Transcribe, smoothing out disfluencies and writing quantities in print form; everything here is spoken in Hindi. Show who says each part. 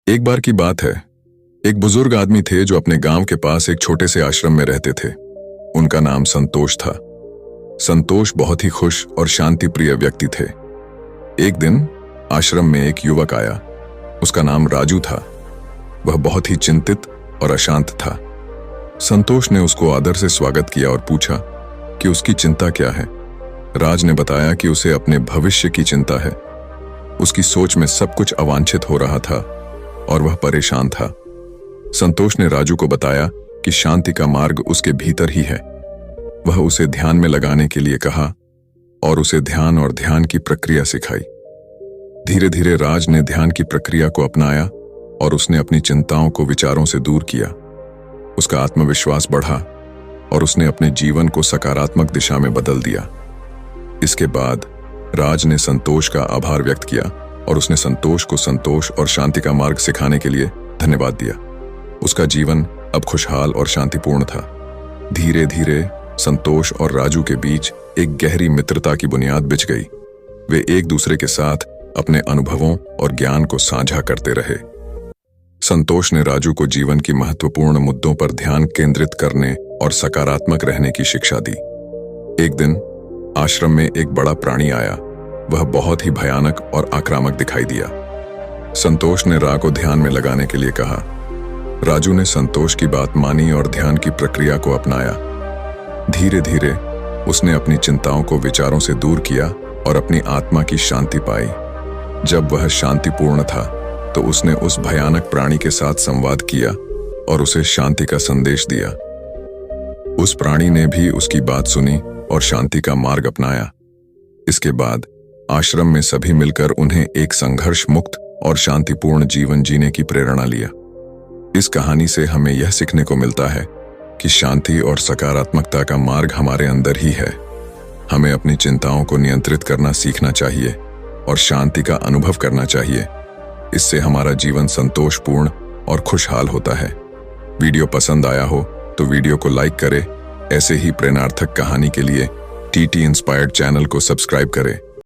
Speaker 1: एक बार की बात है, एक बुजुर्ग आदमी थे जो अपने गांव के पास एक छोटे से आश्रम में रहते थे। उनका नाम संतोष था। संतोष बहुत ही खुश और शांति प्रिय व्यक्ति थे। एक दिन आश्रम में एक युवक आया। उसका नाम राजू था। वह बहुत ही चिंतित और अशांत था। संतोष ने उसको आदर से स्वागत किया और पूछा कि उसकी चिंता क्या है। राज ने बताया कि उसे अपने भविष्य की चिंता है। उसकी सोच में सब कुछ अवांछित हो रहा था और वह परेशान था। संतोष ने राजू को बताया कि शांति का मार्ग उसके भीतर ही है। वह उसे ध्यान में लगाने के लिए कहा और उसे ध्यान और ध्यान की प्रक्रिया सिखाई। धीरे धीरे राज ने ध्यान की प्रक्रिया को अपनाया और उसने अपनी चिंताओं को विचारों से दूर किया। उसका आत्मविश्वास बढ़ा और उसने अपने जीवन को सकारात्मक दिशा में बदल दिया। इसके बाद राज ने संतोष का आभार व्यक्त किया और उसने संतोष को संतोष और शांति का मार्ग सिखाने के लिए धन्यवाद दिया। उसका जीवन अब खुशहाल और शांतिपूर्ण था। धीरे धीरे संतोष और राजू के बीच एक गहरी मित्रता की बुनियाद बिछ गई। वे एक दूसरे के साथ अपने अनुभवों और ज्ञान को साझा करते रहे। संतोष ने राजू को जीवन की महत्वपूर्ण मुद्दों पर ध्यान केंद्रित करने और सकारात्मक रहने की शिक्षा दी। एक दिन आश्रम में एक बड़ा प्राणी आया। वह बहुत ही भयानक और आक्रामक दिखाई दिया। संतोष ने राज को ध्यान में लगाने के लिए कहा। राजू ने संतोष की बात मानी और ध्यान की प्रक्रिया को अपनाया। धीरे धीरे उसने अपनी चिंताओं को विचारों से दूर किया और अपनी आत्मा की शांति पाई। जब वह शांतिपूर्ण था तो उसने उस भयानक प्राणी के साथ संवाद किया और उसे शांति का संदेश दिया। उस प्राणी ने भी उसकी बात सुनी और शांति का मार्ग अपनाया। इसके बाद आश्रम में सभी मिलकर उन्हें एक संघर्ष मुक्त और शांतिपूर्ण जीवन जीने की प्रेरणा लिया। इस कहानी से हमें यह सीखने को मिलता है कि शांति और सकारात्मकता का मार्ग हमारे अंदर ही है। हमें अपनी चिंताओं को नियंत्रित करना सीखना चाहिए और शांति का अनुभव करना चाहिए। इससे हमारा जीवन संतोषपूर्ण और खुशहाल होता है। वीडियो पसंद आया हो तो वीडियो को लाइक करें। ऐसे ही प्रेरणार्थक कहानी के लिए टीटी इंस्पायर्ड चैनल को सब्सक्राइब करें।